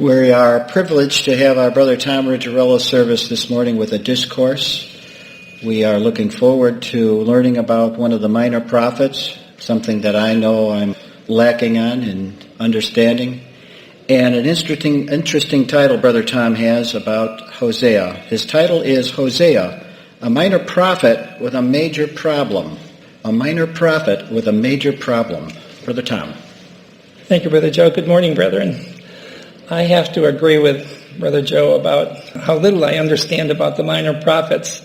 We are privileged to have our brother Tom Ruggirello service this morning with a discourse. We are looking forward to learning about one of the minor prophets, something that I know I'm lacking on in understanding. And an interesting title Brother Tom has about Hosea. His title is Hosea, a minor prophet with a major problem. A minor prophet with a major problem. Brother Tom. Thank you, Brother Joe. Good morning, brethren. I have to agree with Brother Joe about how little I understand about the minor prophets.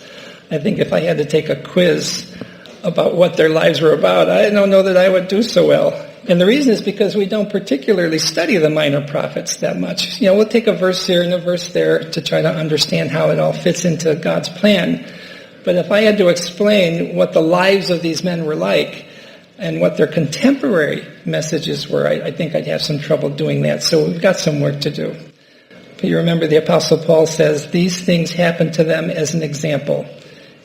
I think if I had to take a quiz about what their lives were about, I don't know that I would do so well. And the reason is because we don't particularly study the minor prophets that much. We'll take a verse here and a verse there to try to understand how it all fits into God's plan. But if I had to explain what the lives of these men were like, and what their contemporary messages were, I think I'd have some trouble doing that. So we've got some work to do. But you remember the Apostle Paul says, these things happened to them as an example,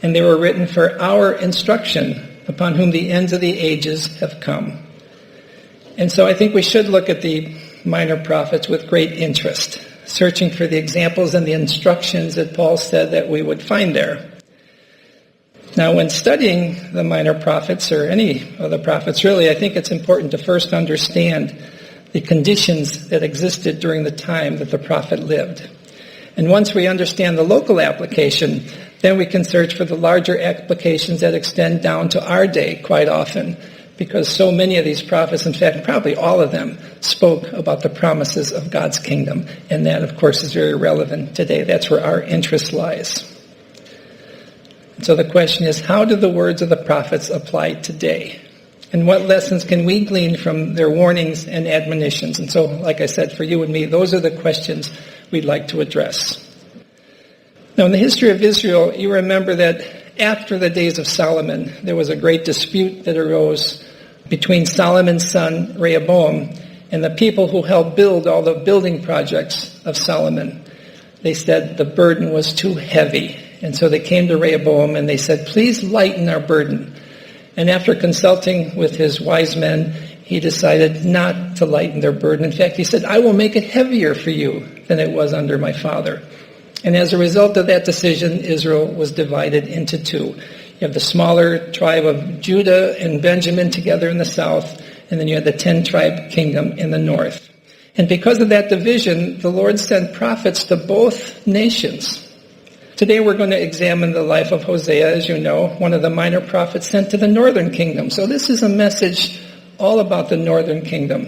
and they were written for our instruction, upon whom the ends of the ages have come. And so I think we should look at the minor prophets with great interest, searching for the examples and the instructions that Paul said that we would find there. Now, when studying the minor prophets, or any of the prophets really, I think it's important to first understand the conditions that existed during the time that the prophet lived. And once we understand the local application, then we can search for the larger applications that extend down to our day quite often, because so many of these prophets, in fact, probably all of them, spoke about the promises of God's kingdom. And that, of course, is very relevant today. That's where our interest lies. So the question is, how do the words of the prophets apply today? And what lessons can we glean from their warnings and admonitions? And so, like I said, for you and me, those are the questions we'd like to address. Now, in the history of Israel, you remember that after the days of Solomon, there was a great dispute that arose between Solomon's son, Rehoboam, and the people who helped build all the building projects of Solomon. They said the burden was too heavy. And so they came to Rehoboam and they said, please lighten our burden. And after consulting with his wise men, he decided not to lighten their burden. In fact, he said, I will make it heavier for you than it was under my father. And as a result of that decision, Israel was divided into two. You have the smaller tribe of Judah and Benjamin together in the south, and then you had the 10-tribe kingdom in the north. And because of that division, the Lord sent prophets to both nations. Today we're going to examine the life of Hosea, as you know, one of the minor prophets sent to the northern kingdom. So this is a message all about the northern kingdom.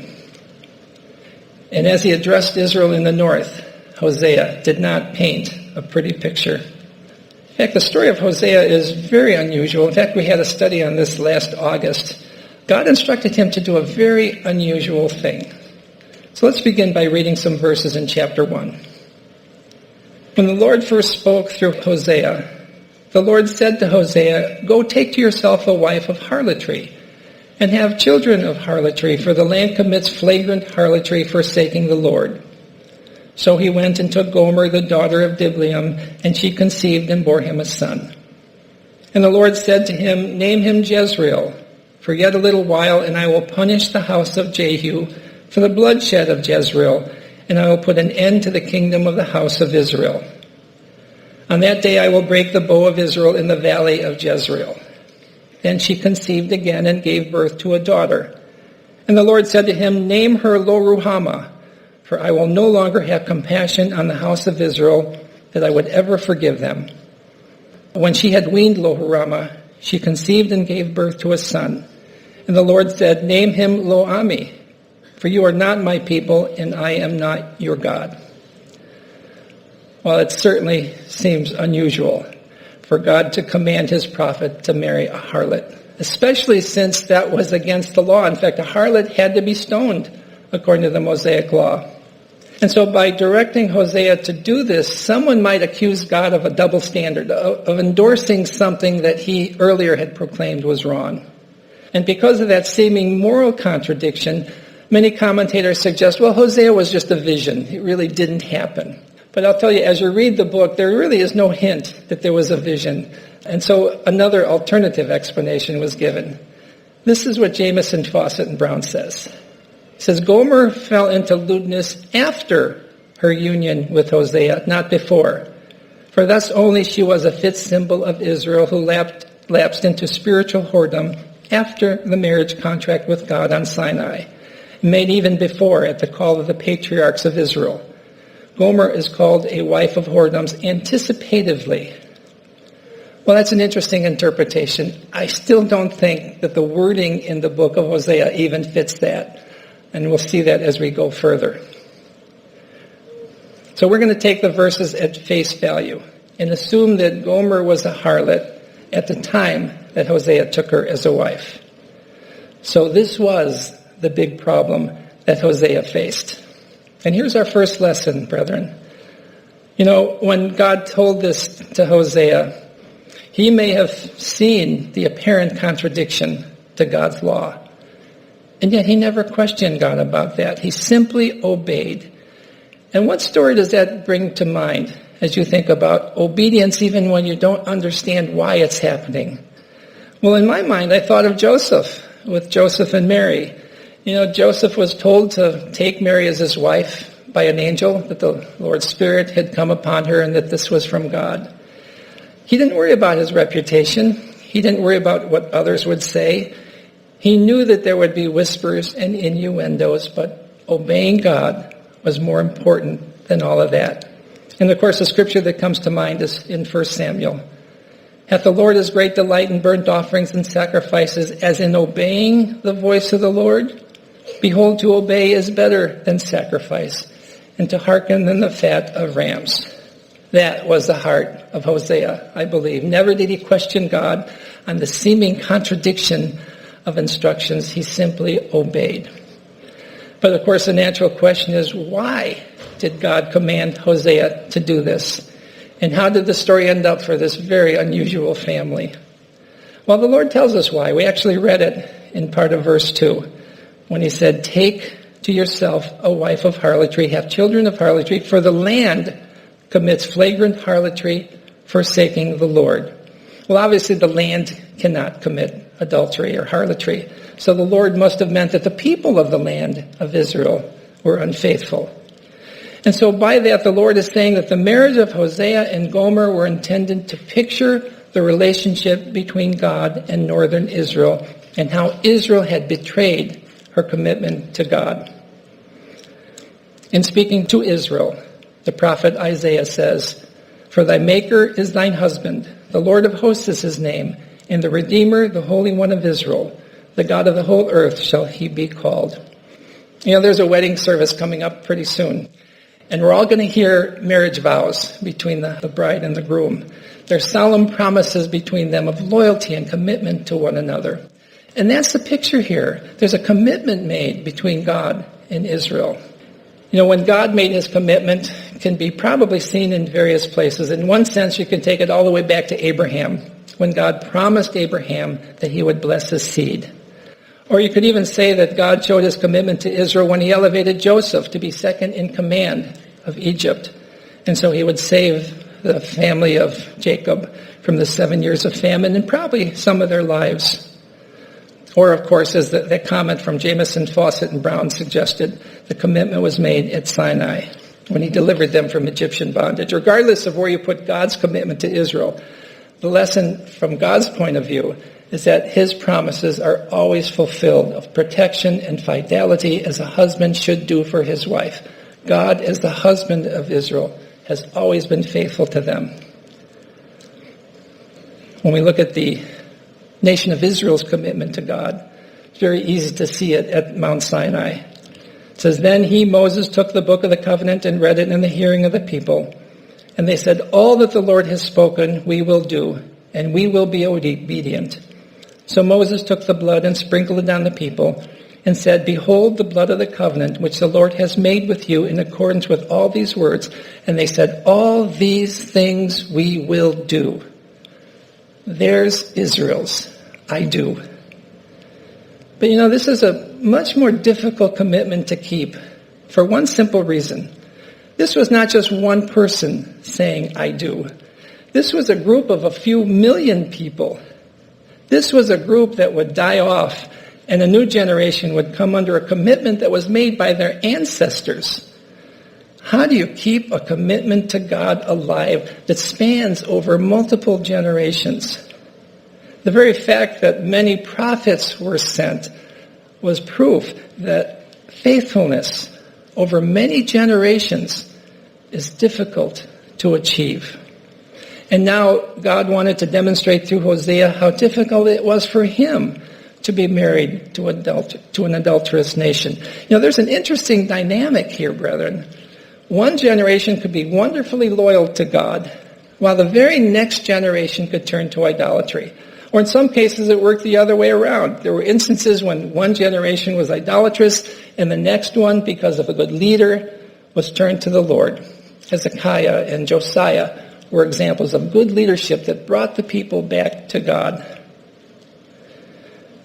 And as he addressed Israel in the north, Hosea did not paint a pretty picture. In fact, the story of Hosea is very unusual. In fact, we had a study on this last August. God instructed him to do a very unusual thing. So let's begin by reading some verses in chapter 1. When the Lord first spoke through Hosea, the Lord said to Hosea, go take to yourself a wife of harlotry, and have children of harlotry, for the land commits flagrant harlotry, forsaking the Lord. So he went and took Gomer, the daughter of Diblaim, and she conceived and bore him a son. And the Lord said to him, name him Jezreel, for yet a little while, and I will punish the house of Jehu for the bloodshed of Jezreel, and I will put an end to the kingdom of the house of Israel. On that day I will break the bow of Israel in the valley of Jezreel. Then she conceived again and gave birth to a daughter. And the Lord said to him, name her Lo-Ruhamah, for I will no longer have compassion on the house of Israel, that I would ever forgive them. When she had weaned Lo-Ruhamah, she conceived and gave birth to a son. And the Lord said, name him Lo-Ami, for you are not my people, and I am not your God. Well, it certainly seems unusual for God to command his prophet to marry a harlot, especially since that was against the law. In fact, a harlot had to be stoned, according to the Mosaic law. And so by directing Hosea to do this, someone might accuse God of a double standard, of endorsing something that he earlier had proclaimed was wrong. And because of that seeming moral contradiction, many commentators suggest, well, Hosea was just a vision. It really didn't happen. But I'll tell you, as you read the book, there really is no hint that there was a vision. And so another alternative explanation was given. This is what Jamieson, Fawcett, and Brown says. It says, Gomer fell into lewdness after her union with Hosea, not before. For thus only she was a fit symbol of Israel who lapsed into spiritual whoredom after the marriage contract with God on Sinai, made even before at the call of the patriarchs of Israel. Gomer is called a wife of whoredoms anticipatively. Well, that's an interesting interpretation. I still don't think that the wording in the book of Hosea even fits that. And we'll see that as we go further. So we're going to take the verses at face value and assume that Gomer was a harlot at the time that Hosea took her as a wife. So this was the big problem that Hosea faced. And here's our first lesson, brethren. You know, when God told this to Hosea, he may have seen the apparent contradiction to God's law. And yet he never questioned God about that. He simply obeyed. And what story does that bring to mind as you think about obedience even when you don't understand why it's happening? Well, in my mind, I thought of Joseph, with Joseph and Mary. You know, Joseph was told to take Mary as his wife by an angel, that the Lord's Spirit had come upon her and that this was from God. He didn't worry about his reputation. He didn't worry about what others would say. He knew that there would be whispers and innuendos, but obeying God was more important than all of that. And of course, the scripture that comes to mind is in 1 Samuel. Hath the Lord his great delight in burnt offerings and sacrifices, as in obeying the voice of the Lord? Behold, to obey is better than sacrifice, and to hearken than the fat of rams. That was the heart of Hosea, I believe. Never did he question God on the seeming contradiction of instructions. He simply obeyed. But of course, the natural question is, why did God command Hosea to do this? And how did the story end up for this very unusual family? Well, the Lord tells us why. We actually read it in part of verse 2, when he said, take to yourself a wife of harlotry, have children of harlotry, for the land commits flagrant harlotry, forsaking the Lord. Well, obviously the land cannot commit adultery or harlotry. So the Lord must have meant that the people of the land of Israel were unfaithful. And so by that, the Lord is saying that the marriage of Hosea and Gomer were intended to picture the relationship between God and northern Israel and how Israel had betrayed her commitment to God. In speaking to Israel, the prophet Isaiah says, for thy Maker is thine husband, the Lord of hosts is his name, and the Redeemer, the Holy One of Israel, the God of the whole earth shall he be called. You know, there's a wedding service coming up pretty soon, and we're all going to hear marriage vows between the bride and the groom. There's solemn promises between them of loyalty and commitment to one another. And that's the picture here. There's a commitment made between God and Israel. You know, when God made his commitment, can be probably seen in various places. In one sense, you can take it all the way back to Abraham, when God promised Abraham that he would bless his seed. Or you could even say that God showed his commitment to Israel when he elevated Joseph to be second in command of Egypt. And so he would save the family of Jacob from the 7 years of famine and probably some of their lives. Or, of course, as the comment from Jameson, Fawcett, and Brown suggested, the commitment was made at Sinai when he delivered them from Egyptian bondage. Regardless of where you put God's commitment to Israel, the lesson from God's point of view is that his promises are always fulfilled of protection and fidelity as a husband should do for his wife. God, as the husband of Israel, has always been faithful to them. When we look at the nation of Israel's commitment to God, it's very easy to see it at Mount Sinai. It says, then he, Moses, took the book of the covenant and read it in the hearing of the people. And they said, all that the Lord has spoken we will do, and we will be obedient. So Moses took the blood and sprinkled it on the people and said, behold the blood of the covenant which the Lord has made with you in accordance with all these words. And they said, all these things we will do. There's Israel's I do. But you know, this is a much more difficult commitment to keep for one simple reason. This was not just one person saying, I do. This was a group of a few million people. This was a group that would die off, and a new generation would come under a commitment that was made by their ancestors. How do you keep a commitment to God alive that spans over multiple generations? The very fact that many prophets were sent was proof that faithfulness over many generations is difficult to achieve. And now God wanted to demonstrate through Hosea how difficult it was for him to be married to an adulterous nation. There's an interesting dynamic here, brethren. One generation could be wonderfully loyal to God, while the very next generation could turn to idolatry. Or in some cases, it worked the other way around. There were instances when one generation was idolatrous, and the next one, because of a good leader, was turned to the Lord. Hezekiah and Josiah were examples of good leadership that brought the people back to God.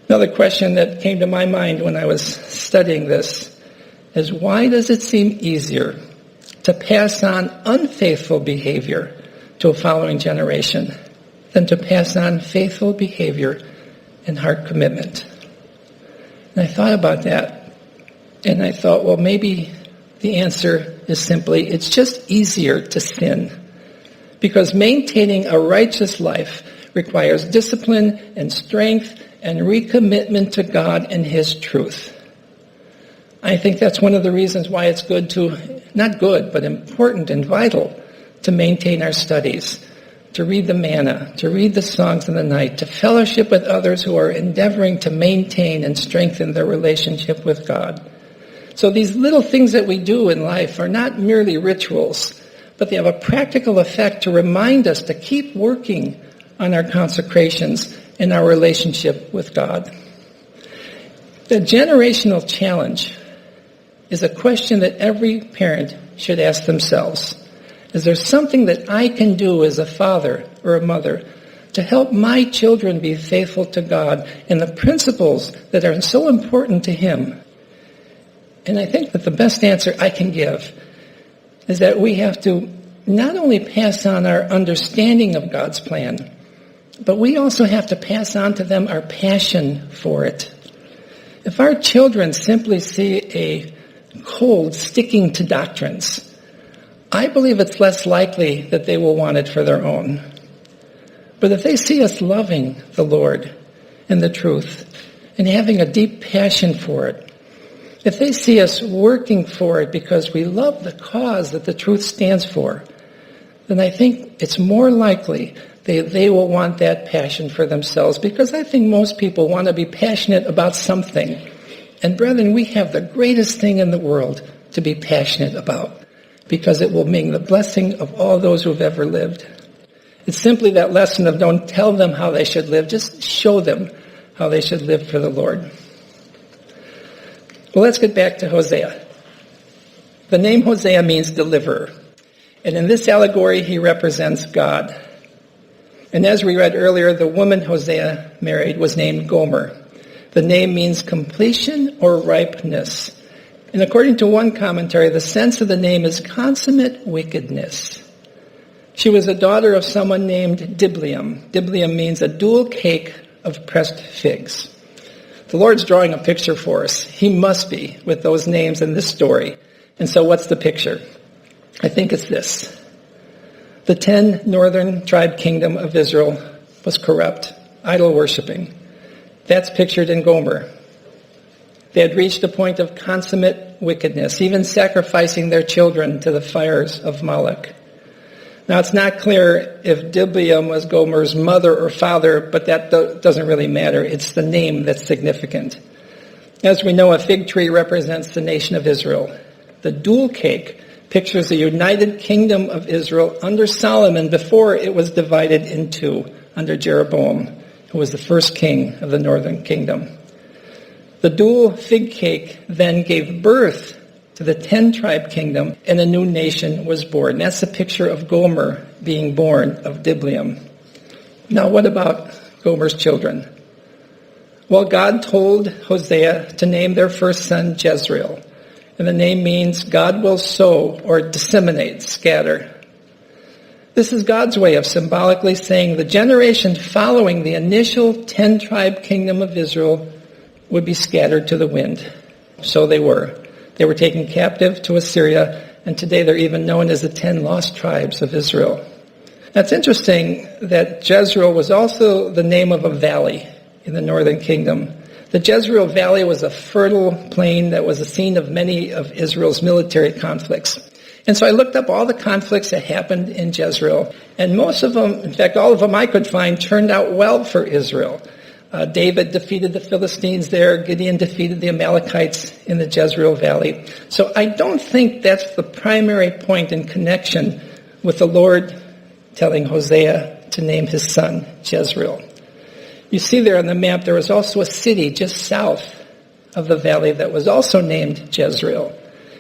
Another question that came to my mind when I was studying this is, why does it seem easier to pass on unfaithful behavior to a following generation than to pass on faithful behavior and heart commitment? And I thought about that, and I thought, well, maybe the answer is simply, it's just easier to sin, because maintaining a righteous life requires discipline and strength and recommitment to God and His truth. I think that's one of the reasons why it's not good, but important and vital to maintain our studies, to read the manna, to read the songs of the night, to fellowship with others who are endeavoring to maintain and strengthen their relationship with God. So these little things that we do in life are not merely rituals, but they have a practical effect to remind us to keep working on our consecrations and our relationship with God. The generational challenge is a question that every parent should ask themselves. Is there something that I can do as a father or a mother to help my children be faithful to God and the principles that are so important to Him? And I think that the best answer I can give is that we have to not only pass on our understanding of God's plan, but we also have to pass on to them our passion for it. If our children simply see a cold sticking to doctrines, I believe it's less likely that they will want it for their own. But if they see us loving the Lord and the truth and having a deep passion for it, if they see us working for it because we love the cause that the truth stands for, then I think it's more likely they will want that passion for themselves, because I think most people want to be passionate about something. And brethren, we have the greatest thing in the world to be passionate about, because it will mean the blessing of all those who have ever lived. It's simply that lesson of don't tell them how they should live, just show them how they should live for the Lord. Well, let's get back to Hosea. The name Hosea means deliverer. And in this allegory, he represents God. And as we read earlier, the woman Hosea married was named Gomer. The name means completion or ripeness. And according to one commentary, the sense of the name is consummate wickedness. She was a daughter of someone named Diblaim. Diblaim means a dual cake of pressed figs. The Lord's drawing a picture for us. He must be with those names in this story. And so what's the picture? I think it's this. The 10 northern tribe kingdom of Israel was corrupt, idol-worshipping. That's pictured in Gomer. They had reached a point of consummate wickedness, even sacrificing their children to the fires of Moloch. Now, it's not clear if Diblaim was Gomer's mother or father, but that doesn't really matter. It's the name that's significant. As we know, a fig tree represents the nation of Israel. The dual cake pictures the united kingdom of Israel under Solomon before it was divided in two under Jeroboam, who was the first king of the northern kingdom. The dual fig cake then gave birth to the 10-tribe kingdom, and a new nation was born. That's the picture of Gomer being born of Diblaim. Now, what about Gomer's children? Well, God told Hosea to name their first son Jezreel. And the name means God will sow or disseminate, scatter. This is God's way of symbolically saying the generation following the initial 10-tribe kingdom of Israel would be scattered to the wind. So they were. They were taken captive to Assyria, and today they're even known as the 10 lost tribes of Israel. Now, it's interesting that Jezreel was also the name of a valley in the northern kingdom. The Jezreel Valley was a fertile plain that was the scene of many of Israel's military conflicts. And so I looked up all the conflicts that happened in Jezreel, and most of them, in fact, all of them I could find, turned out well for Israel. David defeated the Philistines there. Gideon defeated the Amalekites in the Jezreel Valley. So I don't think that's the primary point in connection with the Lord telling Hosea to name his son Jezreel. You see there on the map, there was also a city just south of the valley that was also named Jezreel.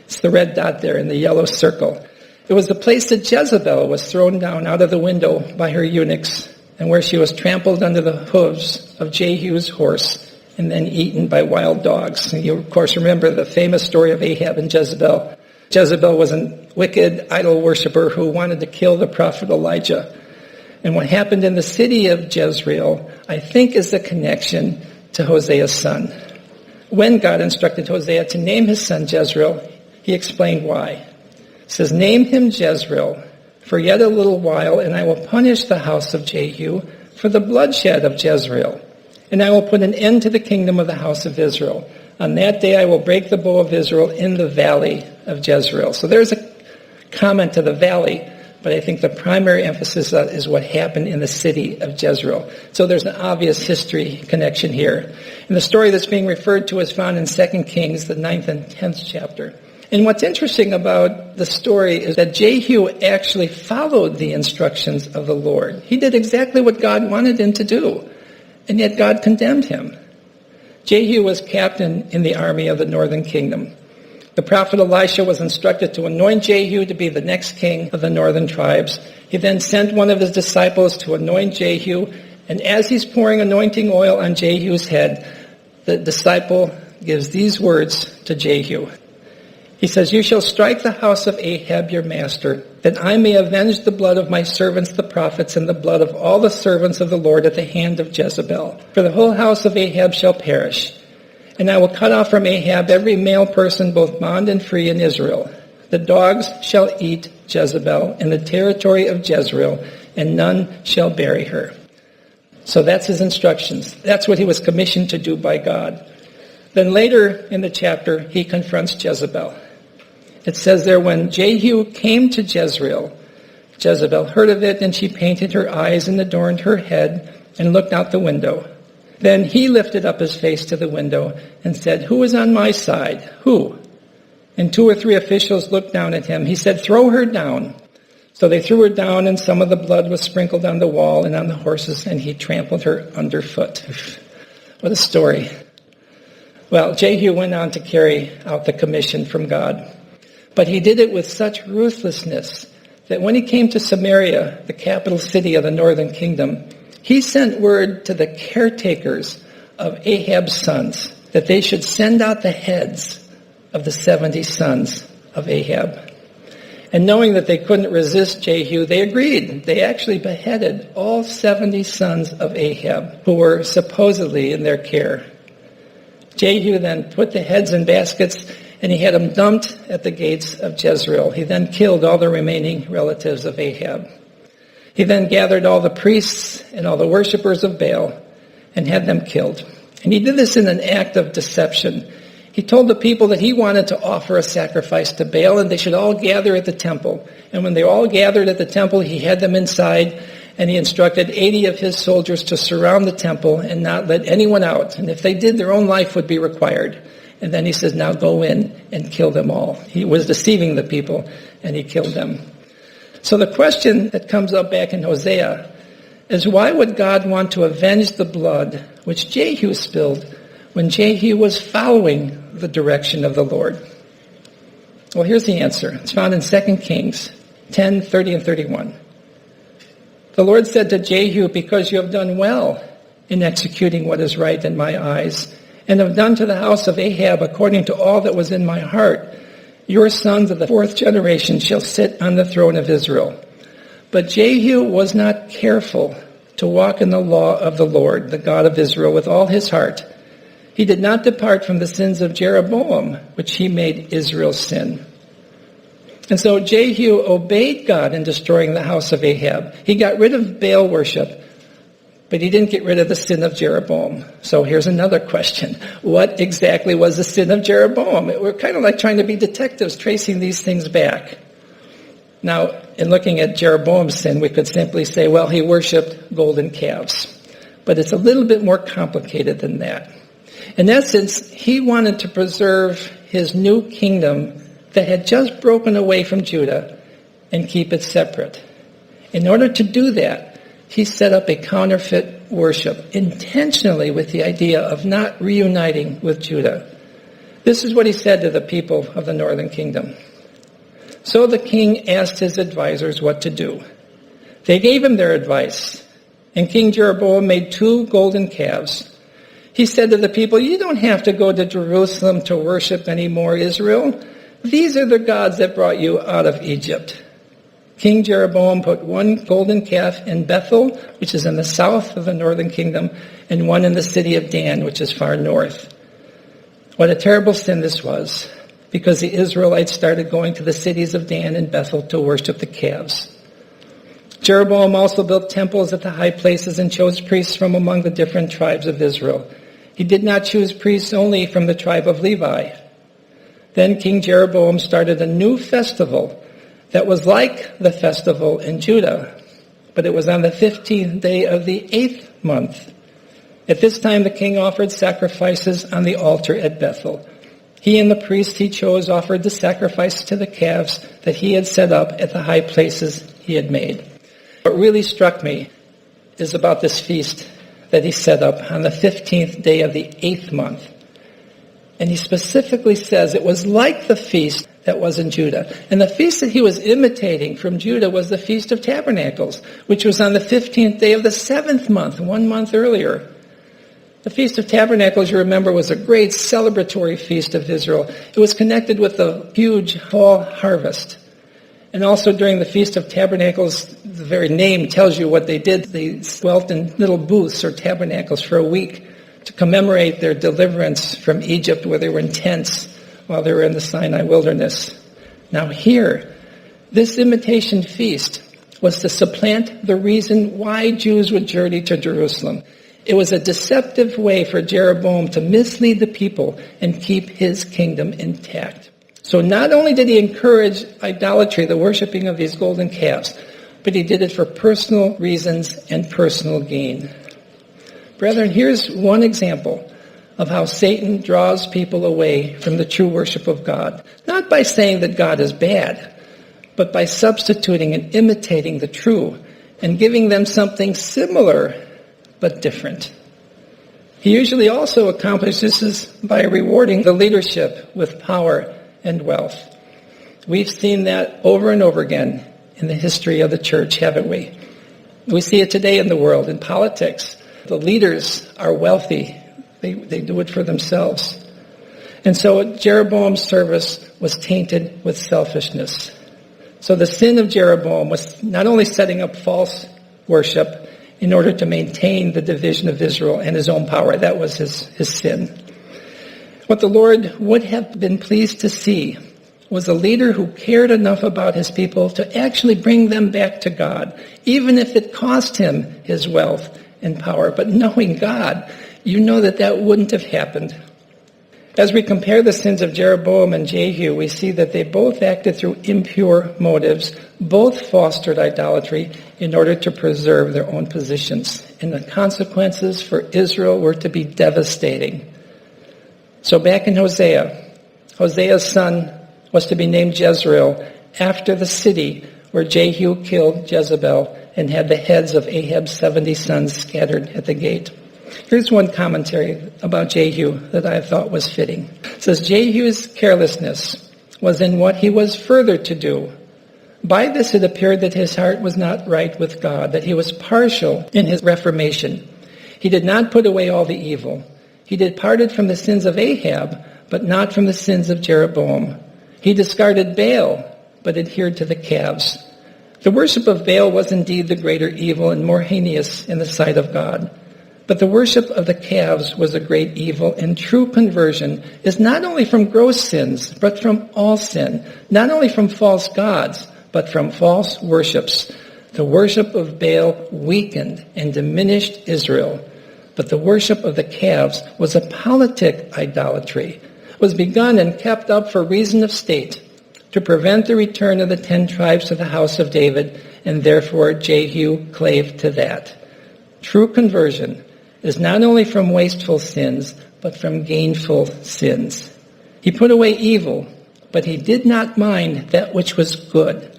It's the red dot there in the yellow circle. It was the place that Jezebel was thrown down out of the window by her eunuchs, and where she was trampled under the hooves of Jehu's horse and then eaten by wild dogs. And you, of course, remember the famous story of Ahab and Jezebel. Jezebel was a wicked idol worshiper who wanted to kill the prophet Elijah. And what happened in the city of Jezreel, I think, is the connection to Hosea's son. When God instructed Hosea to name his son Jezreel, he explained why. He says, "Name him Jezreel, for yet a little while, and I will punish the house of Jehu for the bloodshed of Jezreel. And I will put an end to the kingdom of the house of Israel. On that day I will break the bow of Israel in the valley of Jezreel." So there's a comment to the valley, but I think the primary emphasis is what happened in the city of Jezreel. So there's an obvious history connection here. And the story that's being referred to is found in 2 Kings, the 9th and 10th chapter. And what's interesting about the story is that Jehu actually followed the instructions of the Lord. He did exactly what God wanted him to do, and yet God condemned him. Jehu was captain in the army of the northern kingdom. The prophet Elisha was instructed to anoint Jehu to be the next king of the northern tribes. He then sent one of his disciples to anoint Jehu, and as he's pouring anointing oil on Jehu's head, the disciple gives these words to Jehu. He says, "You shall strike the house of Ahab your master, that I may avenge the blood of my servants the prophets and the blood of all the servants of the Lord at the hand of Jezebel. For the whole house of Ahab shall perish. And I will cut off from Ahab every male person, both bond and free, in Israel. The dogs shall eat Jezebel in the territory of Jezreel, and none shall bury her." So that's his instructions. That's what he was commissioned to do by God. Then later in the chapter, he confronts Jezebel. It says there, when Jehu came to Jezreel, Jezebel heard of it, and she painted her eyes and adorned her head and looked out the window. Then he lifted up his face to the window and said, "Who is on my side? Who?" And 2 or 3 officials looked down at him. He said, "Throw her down." So they threw her down, and some of the blood was sprinkled on the wall and on the horses, and he trampled her underfoot. What a story. Well, Jehu went on to carry out the commission from God. But he did it with such ruthlessness that when he came to Samaria, the capital city of the northern kingdom, he sent word to the caretakers of Ahab's sons that they should send out the heads of the 70 sons of Ahab. And knowing that they couldn't resist Jehu, they agreed. They actually beheaded all 70 sons of Ahab who were supposedly in their care. Jehu then put the heads in baskets, and he had them dumped at the gates of Jezreel. He then killed all the remaining relatives of Ahab. He then gathered all the priests and all the worshipers of Baal and had them killed. And he did this in an act of deception. He told the people that he wanted to offer a sacrifice to Baal, and they should all gather at the temple. And when they all gathered at the temple, he had them inside, and he instructed 80 of his soldiers to surround the temple and not let anyone out. And if they did, their own life would be required. And then he says, "Now go in and kill them all." He was deceiving the people, and he killed them. So the question that comes up back in Hosea is, why would God want to avenge the blood which Jehu spilled when Jehu was following the direction of the Lord? Well, here's the answer. It's found in 2 Kings 10:30 and 31. The Lord said to Jehu, "Because you have done well in executing what is right in my eyes, and have done to the house of Ahab according to all that was in my heart, your sons of the 4th generation shall sit on the throne of Israel." But Jehu was not careful to walk in the law of the Lord, the God of Israel, with all his heart. He did not depart from the sins of Jeroboam, which he made Israel sin. And so Jehu obeyed God in destroying the house of Ahab. He got rid of Baal worship, but he didn't get rid of the sin of Jeroboam. So here's another question. What exactly was the sin of Jeroboam? We're kind of like trying to be detectives, tracing these things back. Now, in looking at Jeroboam's sin, we could simply say, well, he worshipped golden calves. But it's a little bit more complicated than that. In essence, he wanted to preserve his new kingdom that had just broken away from Judah and keep it separate. In order to do that, he set up a counterfeit worship intentionally with the idea of not reuniting with Judah. This is what he said to the people of the northern kingdom. So the king asked his advisors what to do. They gave him their advice, and King Jeroboam made 2 golden calves. He said to the people, "You don't have to go to Jerusalem to worship anymore, Israel. These are the gods that brought you out of Egypt." King Jeroboam put 1 golden calf in Bethel, which is in the south of the northern kingdom, and 1 in the city of Dan, which is far north. What a terrible sin this was, because the Israelites started going to the cities of Dan and Bethel to worship the calves. Jeroboam also built temples at the high places and chose priests from among the different tribes of Israel. He did not choose priests only from the tribe of Levi. Then King Jeroboam started a new festival that was like the festival in Judah, but it was on the 15th day of the 8th month. At this time, the king offered sacrifices on the altar at Bethel. He and the priest he chose offered the sacrifice to the calves that he had set up at the high places he had made. What really struck me is about this feast that he set up on the 15th day of the 8th month. And he specifically says it was like the feast that was in Judah. And the feast that he was imitating from Judah was the Feast of Tabernacles, which was on the 15th day of the 7th month, 1 month earlier. The Feast of Tabernacles, you remember, was a great celebratory feast of Israel. It was connected with the huge fall harvest. And also during the Feast of Tabernacles, the very name tells you what they did. They dwelt in little booths or tabernacles for a week to commemorate their deliverance from Egypt, where they were in tents while they were in the Sinai wilderness. Now here, this imitation feast was to supplant the reason why Jews would journey to Jerusalem. It was a deceptive way for Jeroboam to mislead the people and keep his kingdom intact. So not only did he encourage idolatry, the worshiping of these golden calves, but he did it for personal reasons and personal gain. Brethren, here's one example of how Satan draws people away from the true worship of God. Not by saying that God is bad, but by substituting and imitating the true and giving them something similar but different. He usually also accomplishes this by rewarding the leadership with power and wealth. We've seen that over and over again in the history of the church, haven't we? We see it today in the world, in politics. The leaders are wealthy. They do it for themselves. And so Jeroboam's service was tainted with selfishness. So the sin of Jeroboam was not only setting up false worship in order to maintain the division of Israel and his own power. That was his sin. What the Lord would have been pleased to see was a leader who cared enough about his people to actually bring them back to God, even if it cost him his wealth and power. But knowing God, you know that wouldn't have happened. As we compare the sins of Jeroboam and Jehu, we see that they both acted through impure motives, both fostered idolatry in order to preserve their own positions. And the consequences for Israel were to be devastating. So back in Hosea, Hosea's son was to be named Jezreel after the city where Jehu killed Jezebel and had the heads of Ahab's 70 sons scattered at the gate. Here's one commentary about Jehu that I thought was fitting. It says, Jehu's carelessness was in what he was further to do. By this it appeared that his heart was not right with God, that he was partial in his reformation. He did not put away all the evil. He departed from the sins of Ahab, but not from the sins of Jeroboam. He discarded Baal, but adhered to the calves. The worship of Baal was indeed the greater evil and more heinous in the sight of God. But the worship of the calves was a great evil, and true conversion is not only from gross sins, but from all sin, not only from false gods, but from false worships. The worship of Baal weakened and diminished Israel, but the worship of the calves was a politic idolatry, was begun and kept up for reason of state, to prevent the return of the 10 tribes to the house of David, and therefore Jehu clave to that. True conversion is not only from wasteful sins, but from gainful sins. He put away evil, but he did not mind that which was good.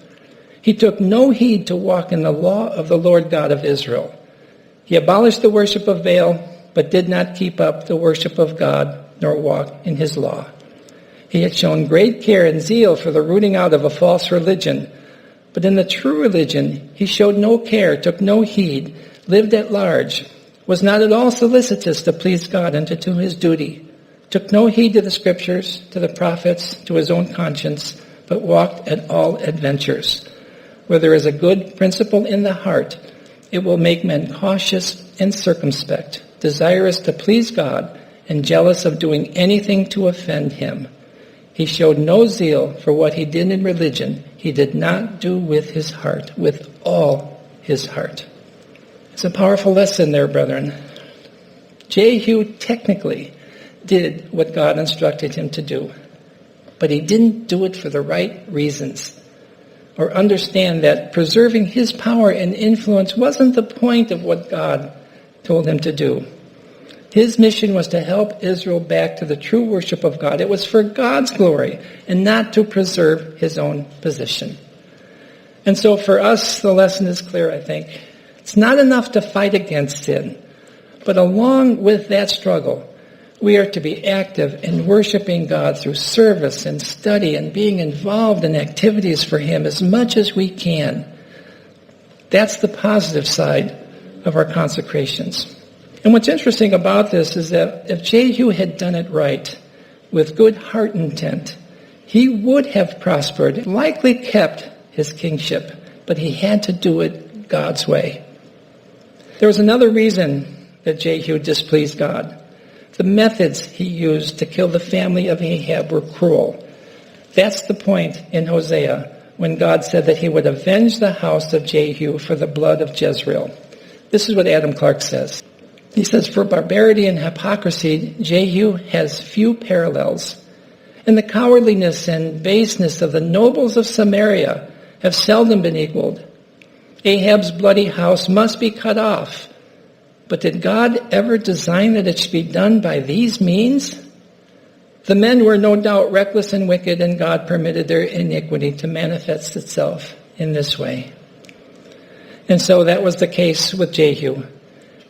He took no heed to walk in the law of the Lord God of Israel. He abolished the worship of Baal, but did not keep up the worship of God, nor walk in his law. He had shown great care and zeal for the rooting out of a false religion, but in the true religion he showed no care, took no heed, lived at large, was not at all solicitous to please God and to do his duty, took no heed to the scriptures, to the prophets, to his own conscience, but walked at all adventures. Where there is a good principle in the heart, it will make men cautious and circumspect, desirous to please God, and jealous of doing anything to offend him. He showed no zeal for what he did in religion. He did not do with his heart, with all his heart. It's a powerful lesson there, brethren. Jehu technically did what God instructed him to do, but he didn't do it for the right reasons, or understand that preserving his power and influence wasn't the point of what God told him to do. His mission was to help Israel back to the true worship of God. It was for God's glory and not to preserve his own position. And so for us, the lesson is clear, I think. It's not enough to fight against sin, but along with that struggle, we are to be active in worshiping God through service and study and being involved in activities for him as much as we can. That's the positive side of our consecrations. And what's interesting about this is that if Jehu had done it right, with good heart intent, he would have prospered, likely kept his kingship, but he had to do it God's way. There was another reason that Jehu displeased God. The methods he used to kill the family of Ahab were cruel. That's the point in Hosea when God said that he would avenge the house of Jehu for the blood of Jezreel. This is what Adam Clark says. He says, "For barbarity and hypocrisy, Jehu has few parallels. And the cowardliness and baseness of the nobles of Samaria have seldom been equaled. Ahab's bloody house must be cut off. But did God ever design that it should be done by these means? The men were no doubt reckless and wicked, and God permitted their iniquity to manifest itself in this way." And so that was the case with Jehu.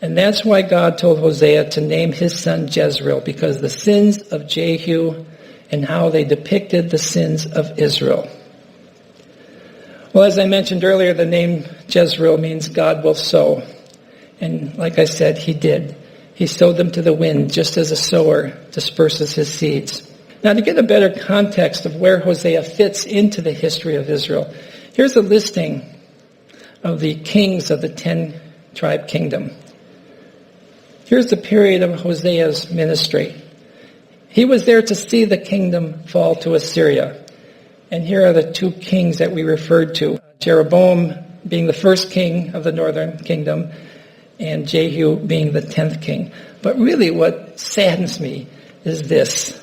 And that's why God told Hosea to name his son Jezreel, because the sins of Jehu and how they depicted the sins of Israel. Well, as I mentioned earlier, the name Jezreel means God will sow. And like I said, he did. He sowed them to the wind, just as a sower disperses his seeds. Now, to get a better context of where Hosea fits into the history of Israel, here's a listing of the kings of the 10-tribe kingdom. Here's the period of Hosea's ministry. He was there to see the kingdom fall to Assyria. And here are the two kings that we referred to. Jeroboam being the first king of the northern kingdom, and Jehu being the 10th king. But really what saddens me is this.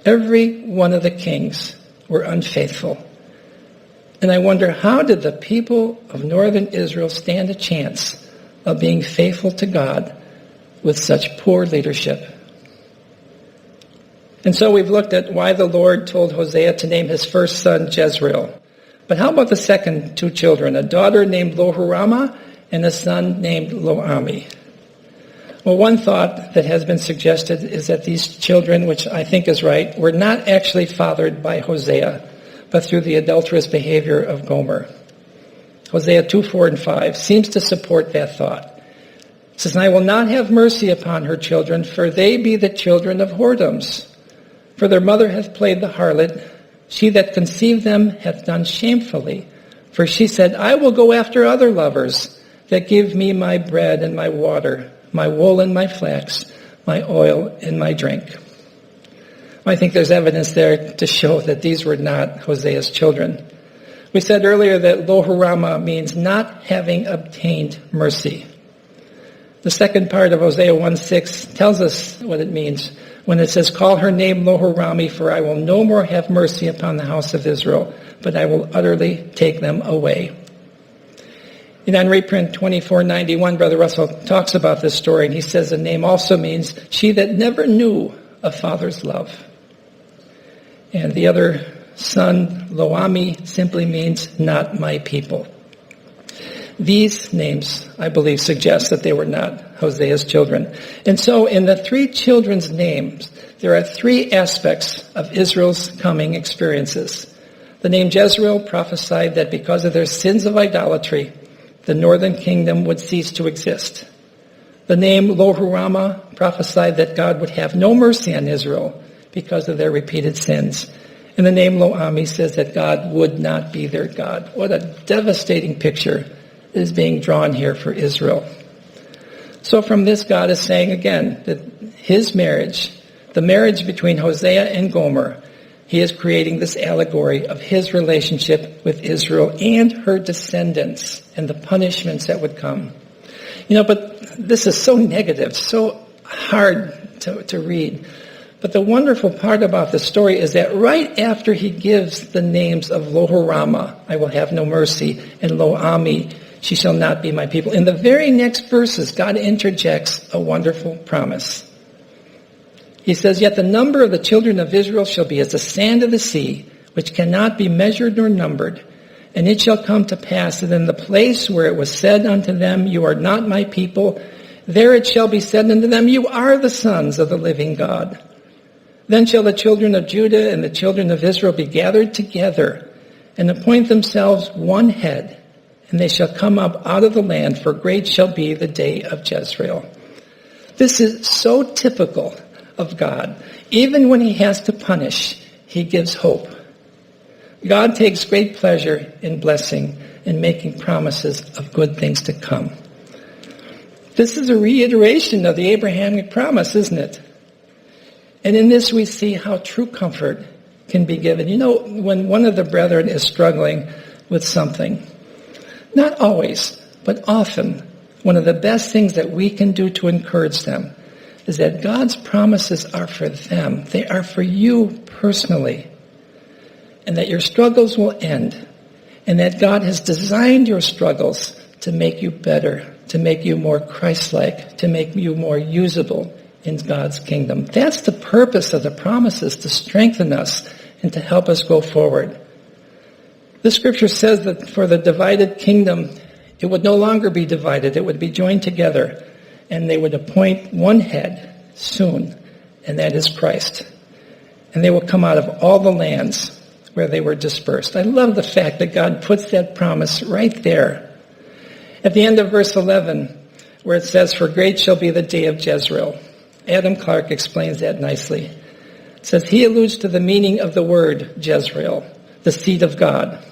Every one of the kings were unfaithful. And I wonder, how did the people of northern Israel stand a chance of being faithful to God with such poor leadership? And so we've looked at why the Lord told Hosea to name his first son Jezreel. But how about the second two children, a daughter named Lohuramah and a son named Lo-Ami? Well, one thought that has been suggested is that these children, which I think is right, were not actually fathered by Hosea, but through the adulterous behavior of Gomer. Hosea 2:4 and 5 seems to support that thought. It says, "And I will not have mercy upon her children, for they be the children of whoredoms. For their mother hath played the harlot. She that conceived them hath done shamefully. For she said, I will go after other lovers that give me my bread and my water, my wool and my flax, my oil and my drink. I think there's evidence there to show that these were not Hosea's children. We said earlier that lo hurama means not having obtained mercy. The second part of Hosea 1:6 tells us what it means when it says, call her name lo hurami, for I will no more have mercy upon the house of Israel, but I will utterly take them away. On reprint 2491, Brother Russell talks about this story, and he says the name also means she that never knew a father's love. And the other son, Lo-ami, simply means not my people. These names, I believe, suggest that they were not Hosea's children. And so in the three children's names, there are three aspects of Israel's coming experiences. The name Jezreel prophesied that because of their sins of idolatry, the northern kingdom would cease to exist. The name Lo hurama prophesied that God would have no mercy on Israel because of their repeated sins. And the name Lo-ami says that God would not be their God. What a devastating picture is being drawn here for Israel. So from this, God is saying again that his marriage, the marriage between Hosea and Gomer, he is creating this allegory of his relationship with Israel and her descendants and the punishments that would come. But this is so negative, so hard to read. But the wonderful part about the story is that right after he gives the names of Lo hurama, I will have no mercy, and Lo-ami, she shall not be my people, in the very next verses, God interjects a wonderful promise. He says, yet the number of the children of Israel shall be as the sand of the sea, which cannot be measured nor numbered. And it shall come to pass that in the place where it was said unto them, you are not my people, there it shall be said unto them, you are the sons of the living God. Then shall the children of Judah and the children of Israel be gathered together and appoint themselves one head, and they shall come up out of the land, for great shall be the day of Jezreel. This is so typical of God. Even when he has to punish, he gives hope. God takes great pleasure in blessing and making promises of good things to come. This is a reiteration of the Abrahamic promise, isn't it? And in this we see how true comfort can be given. When one of the brethren is struggling with something, not always, but often, one of the best things that we can do to encourage them is that God's promises are for them. They are for you personally. And that your struggles will end. And that God has designed your struggles to make you better, to make you more Christ-like, to make you more usable in God's kingdom. That's the purpose of the promises, to strengthen us and to help us go forward. The scripture says that for the divided kingdom, it would no longer be divided. It would be joined together, and they would appoint one head soon, and that is Christ. And they will come out of all the lands where they were dispersed. I love the fact that God puts that promise right there. At the end of verse 11, where it says, for great shall be the day of Jezreel. Adam Clark explains that nicely. It says, he alludes to the meaning of the word Jezreel, the seed of God.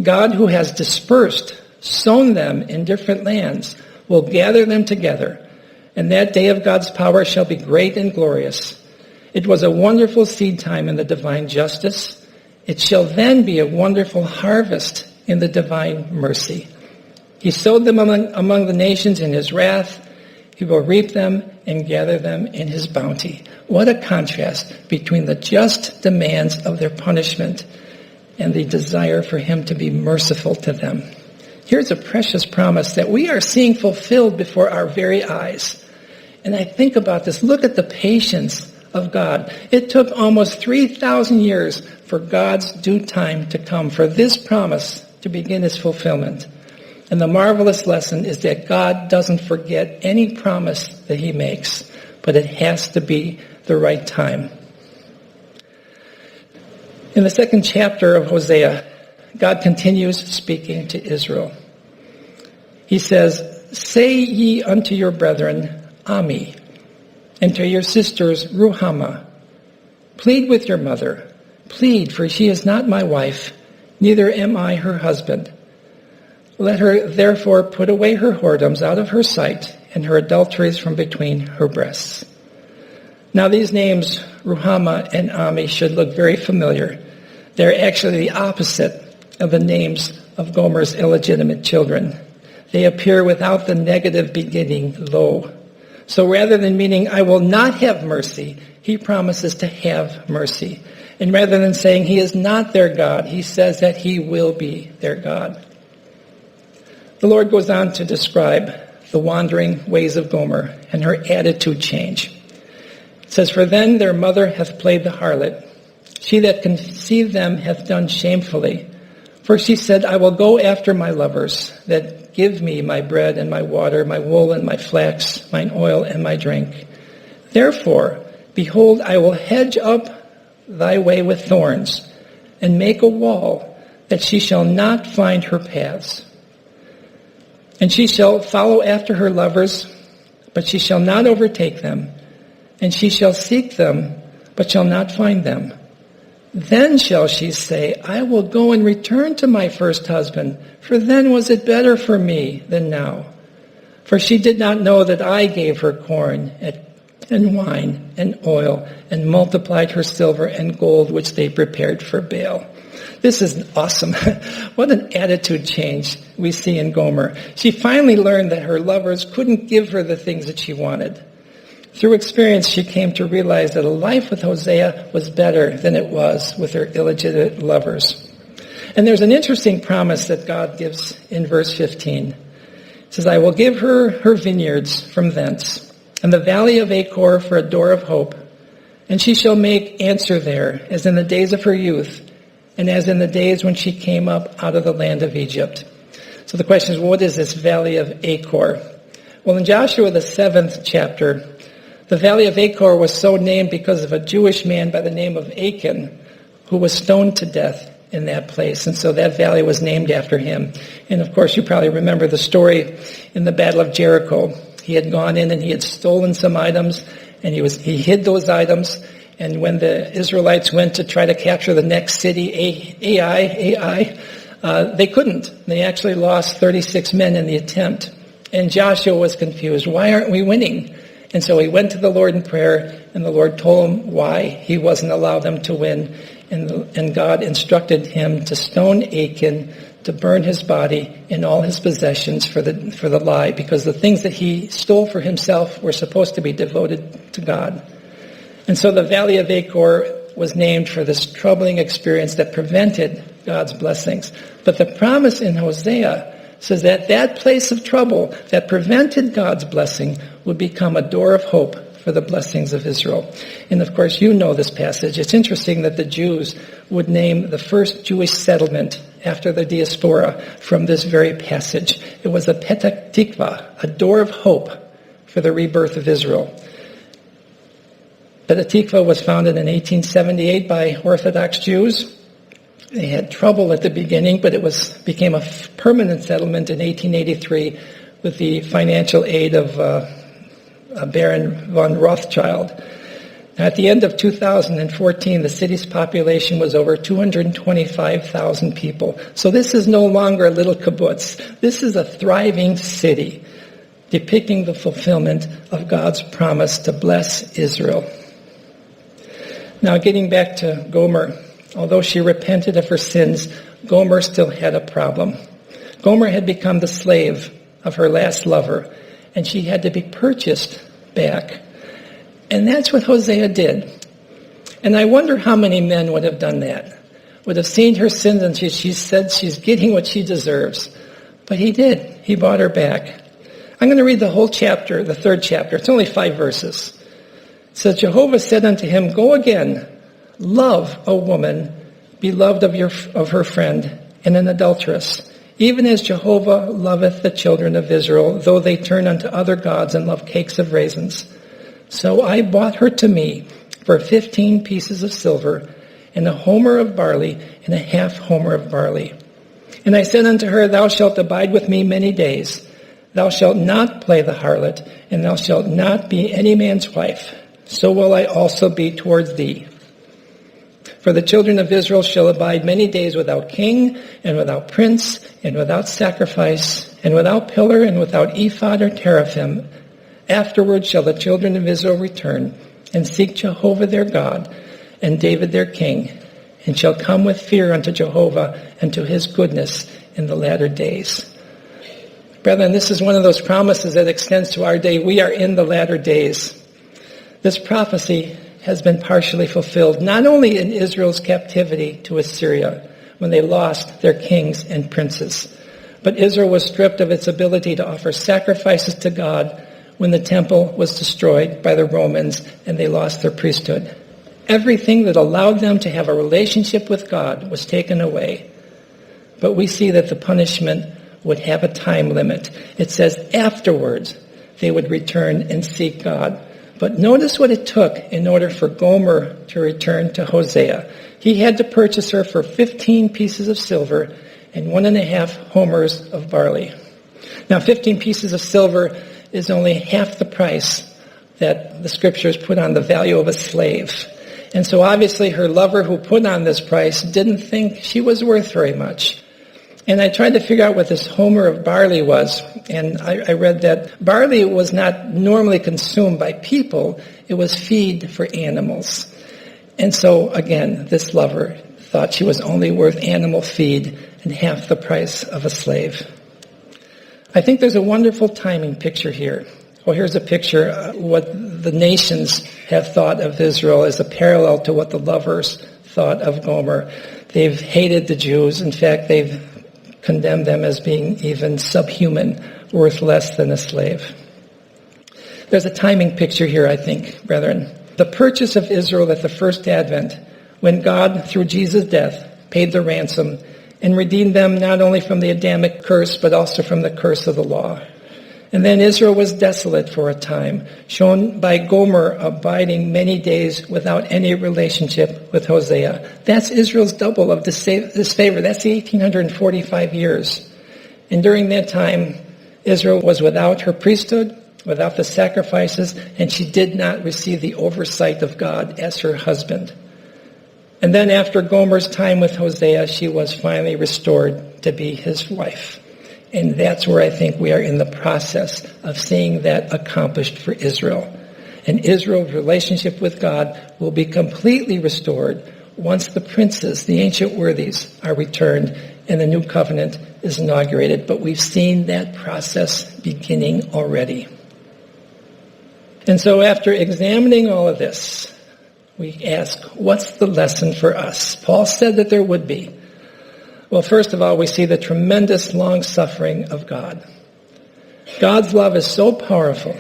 God, who has dispersed, sown them in different lands, will gather them together, and that day of God's power shall be great and glorious. It was a wonderful seed time in the divine justice. It shall then be a wonderful harvest in the divine mercy. He sowed them among the nations in his wrath. He will reap them and gather them in his bounty. What a contrast between the just demands of their punishment and the desire for him to be merciful to them. Here's a precious promise that we are seeing fulfilled before our very eyes. And I think about this. Look at the patience of God. It took almost 3,000 years for God's due time to come, for this promise to begin its fulfillment. And the marvelous lesson is that God doesn't forget any promise that he makes, but it has to be the right time. In the second chapter of Hosea, God continues speaking to Israel. He says, say ye unto your brethren, Ami, and to your sisters, Ruhama. Plead with your mother. Plead, for she is not my wife, neither am I her husband. Let her therefore put away her whoredoms out of her sight, and her adulteries from between her breasts. Now these names, Ruhamah and Ami, should look very familiar. They're actually the opposite of the names of Gomer's illegitimate children. They appear without the negative beginning, lo. So rather than meaning, I will not have mercy, he promises to have mercy. And rather than saying he is not their God, he says that he will be their God. The Lord goes on to describe the wandering ways of Gomer and her attitude change. It says, for then their mother hath played the harlot. She that conceived them hath done shamefully. For she said, I will go after my lovers, that give me my bread and my water, my wool and my flax, mine oil and my drink. Therefore, behold, I will hedge up thy way with thorns, and make a wall, that she shall not find her paths. And she shall follow after her lovers, but she shall not overtake them. And she shall seek them, but shall not find them. Then shall she say, I will go and return to my first husband, for then was it better for me than now. For she did not know that I gave her corn and wine and oil, and multiplied her silver and gold, which they prepared for Baal. This is awesome. What an attitude change we see in Gomer. She finally learned that her lovers couldn't give her the things that she wanted. Through experience, she came to realize that a life with Hosea was better than it was with her illegitimate lovers. And there's an interesting promise that God gives in verse 15. It says, I will give her her vineyards from thence, and the Valley of Achor for a door of hope. And she shall make answer there, as in the days of her youth, and as in the days when she came up out of the land of Egypt. So the question is, what is this Valley of Achor? Well, in Joshua, the 7th chapter, the Valley of Achor was so named because of a Jewish man by the name of Achan, who was stoned to death in that place. And so that valley was named after him. And of course, you probably remember the story in the Battle of Jericho. He had gone in and he had stolen some items, and he hid those items. And when the Israelites went to try to capture the next city, Ai, they couldn't. They actually lost 36 men in the attempt. And Joshua was confused. Why aren't we winning? And so he went to the Lord in prayer, and the Lord told him why he wasn't allowed them to win. And God instructed him to stone Achan, to burn his body and all his possessions for the lie, because the things that he stole for himself were supposed to be devoted to God. And so the Valley of Achor was named for this troubling experience that prevented God's blessings. But the promise in Hosea says that that place of trouble that prevented God's blessing would become a door of hope for the blessings of Israel. And of course, you know this passage. It's interesting that the Jews would name the first Jewish settlement after the diaspora from this very passage. It was a Petah Tikvah, a door of hope for the rebirth of Israel. Petah Tikvah was founded in 1878 by Orthodox Jews. They had trouble at the beginning, but it became a permanent settlement in 1883 with the financial aid of Baron von Rothschild. Now, at the end of 2014, the city's population was over 225,000 people. So this is no longer a little kibbutz. This is a thriving city, depicting the fulfillment of God's promise to bless Israel. Now, getting back to Gomer, although she repented of her sins, Gomer still had a problem. Gomer had become the slave of her last lover, and she had to be purchased back. And that's what Hosea did. And I wonder how many men would have done that, would have seen her sins, and she said she's getting what she deserves. But he did. He bought her back. I'm going to read the whole chapter, the 3rd chapter. It's only 5 verses. It says, Jehovah said unto him, Go again, love a woman, beloved of her friend, and an adulteress, even as Jehovah loveth the children of Israel, though they turn unto other gods and love cakes of raisins. So I bought her to me for 15 pieces of silver, and a homer of barley, and a half homer of barley. And I said unto her, Thou shalt abide with me many days. Thou shalt not play the harlot, and thou shalt not be any man's wife. So will I also be towards thee. For the children of Israel shall abide many days without king, and without prince, and without sacrifice, and without pillar, and without ephod or teraphim, Afterward shall the children of Israel return and seek Jehovah their God and David their king, and shall come with fear unto Jehovah and to his goodness in the latter days. Brethren, this is one of those promises that extends to our day. We are in the latter days. This prophecy has been partially fulfilled, not only in Israel's captivity to Assyria, when they lost their kings and princes, but Israel was stripped of its ability to offer sacrifices to God when the temple was destroyed by the Romans and they lost their priesthood. Everything that allowed them to have a relationship with God was taken away. But we see that the punishment would have a time limit. It says afterwards they would return and seek God. But notice what it took in order for Gomer to return to Hosea. He had to purchase her for 15 pieces of silver and 1.5 homers of barley. Now, 15 pieces of silver is only half the price that the scriptures put on the value of a slave. And so obviously her lover who put on this price didn't think she was worth very much. And I tried to figure out what this homer of barley was, and I read that barley was not normally consumed by people, it was feed for animals. And so, again, this lover thought she was only worth animal feed and half the price of a slave. I think there's a wonderful timing picture here. Well, here's a picture of what the nations have thought of Israel as a parallel to what the lovers thought of Gomer. They've hated the Jews. In fact, they've condemned them as being even subhuman, worth less than a slave. There's a timing picture here, I think, brethren. The purchase of Israel at the first advent, when God, through Jesus' death, paid the ransom and redeemed them not only from the Adamic curse, but also from the curse of the law. And then Israel was desolate for a time, shown by Gomer abiding many days without any relationship with Hosea. That's Israel's double of this favor. That's the 1845 years. And during that time, Israel was without her priesthood, without the sacrifices, and she did not receive the oversight of God as her husband. And then after Gomer's time with Hosea, she was finally restored to be his wife. And that's where I think we are in the process of seeing that accomplished for Israel. And Israel's relationship with God will be completely restored once the princes, the ancient worthies, are returned and the new covenant is inaugurated. But we've seen that process beginning already. And so after examining all of this, we ask, what's the lesson for us? Paul said that there would be. Well, first of all, we see the tremendous long-suffering of God. God's love is so powerful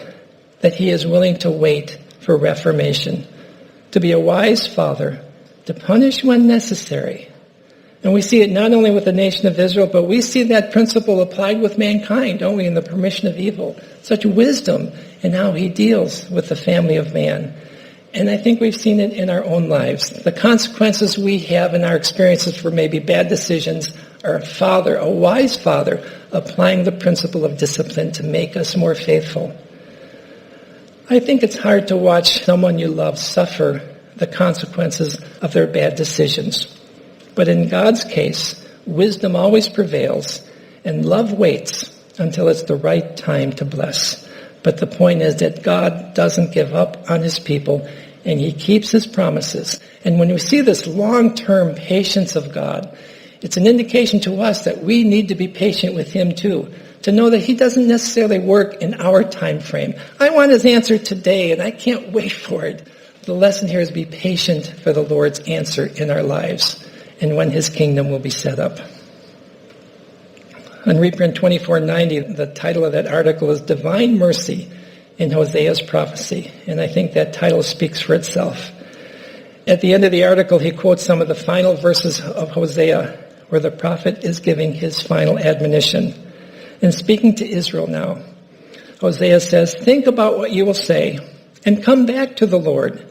that he is willing to wait for reformation, to be a wise father, to punish when necessary. And we see it not only with the nation of Israel, but we see that principle applied with mankind, don't we, in the permission of evil. Such wisdom in how he deals with the family of man. And I think we've seen it in our own lives. The consequences we have in our experiences for maybe bad decisions are a father, a wise father, applying the principle of discipline to make us more faithful. I think it's hard to watch someone you love suffer the consequences of their bad decisions. But in God's case, wisdom always prevails, and love waits until it's the right time to bless. But the point is that God doesn't give up on his people, and he keeps his promises. And when we see this long-term patience of God, it's an indication to us that we need to be patient with him too, to know that he doesn't necessarily work in our time frame. I want his answer today, and I can't wait for it. The lesson here is be patient for the Lord's answer in our lives and when his kingdom will be set up. On reprint 2490, the title of that article is Divine Mercy in Hosea's Prophecy, and I think that title speaks for itself. At the end of the article, he quotes some of the final verses of Hosea, where the prophet is giving his final admonition. And speaking to Israel now, Hosea says, "Think about what you will say, and come back to the Lord.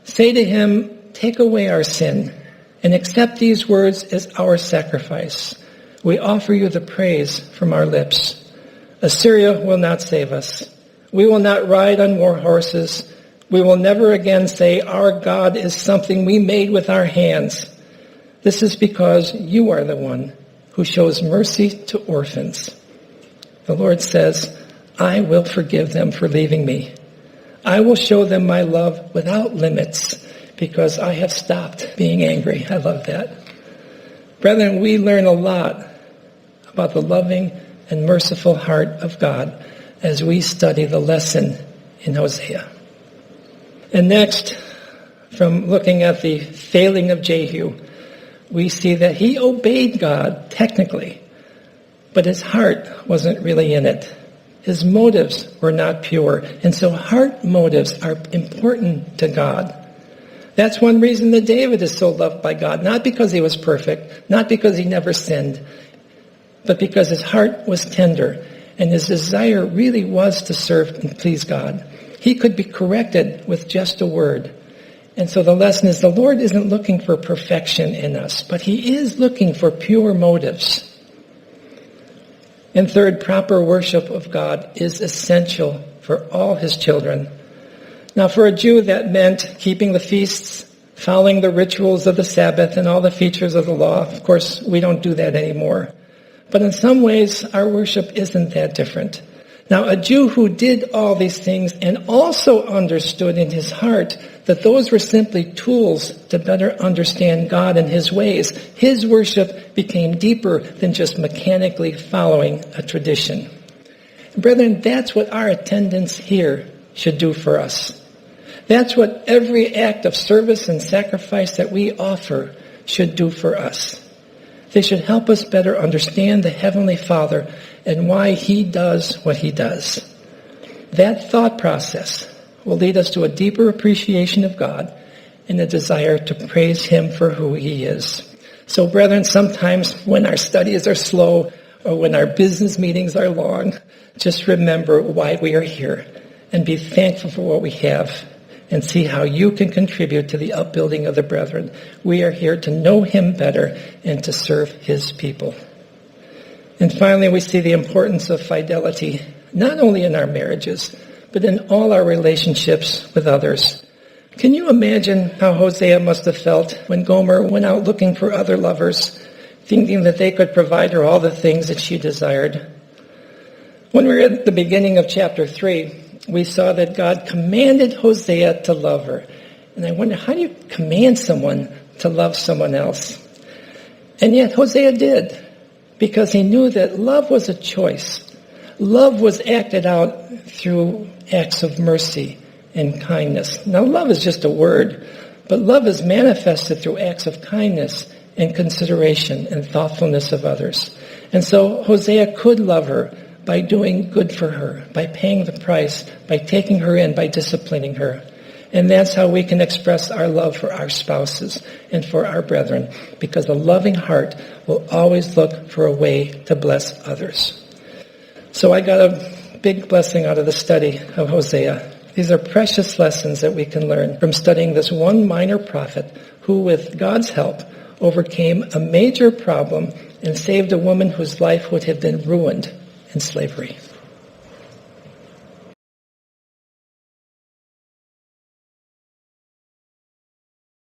Say to him, take away our sin, and accept these words as our sacrifice. We offer you the praise from our lips. Assyria will not save us. We will not ride on war horses. We will never again say, our God is something we made with our hands. This is because you are the one who shows mercy to orphans." The Lord says, I will forgive them for leaving me. I will show them my love without limits because I have stopped being angry. I love that. Brethren, we learn a lot about the loving and merciful heart of God as we study the lesson in Hosea. And next, from looking at the failing of Jehu, we see that he obeyed God technically, but his heart wasn't really in it. His motives were not pure, and so heart motives are important to God. That's one reason that David is so loved by God, not because he was perfect, not because he never sinned, but because his heart was tender, and his desire really was to serve and please God. He could be corrected with just a word. And so the lesson is the Lord isn't looking for perfection in us, but he is looking for pure motives. And third, proper worship of God is essential for all his children. Now, for a Jew, that meant keeping the feasts, following the rituals of the Sabbath, and all the features of the law. Of course, we don't do that anymore. But in some ways, our worship isn't that different. Now, a Jew who did all these things and also understood in his heart that those were simply tools to better understand God and his ways, his worship became deeper than just mechanically following a tradition. Brethren, that's what our attendance here should do for us. That's what every act of service and sacrifice that we offer should do for us. They should help us better understand the Heavenly Father and why he does what he does. That thought process will lead us to a deeper appreciation of God and a desire to praise him for who he is. So, brethren, sometimes when our studies are slow or when our business meetings are long, just remember why we are here and be thankful for what we have and see how you can contribute to the upbuilding of the brethren. We are here to know him better and to serve his people. And finally, we see the importance of fidelity, not only in our marriages, but in all our relationships with others. Can you imagine how Hosea must have felt when Gomer went out looking for other lovers, thinking that they could provide her all the things that she desired? When we were at the beginning of chapter 3, we saw that God commanded Hosea to love her. And I wonder, how do you command someone to love someone else? And yet Hosea did, because he knew that love was a choice. Love was acted out through acts of mercy and kindness. Now, love is just a word, but love is manifested through acts of kindness and consideration and thoughtfulness of others. And so Hosea could love her by doing good for her, by paying the price, by taking her in, by disciplining her. And that's how we can express our love for our spouses and for our brethren, because a loving heart will always look for a way to bless others. So I got a big blessing out of the study of Hosea. These are precious lessons that we can learn from studying this one minor prophet who, with God's help, overcame a major problem and saved a woman whose life would have been ruined in slavery.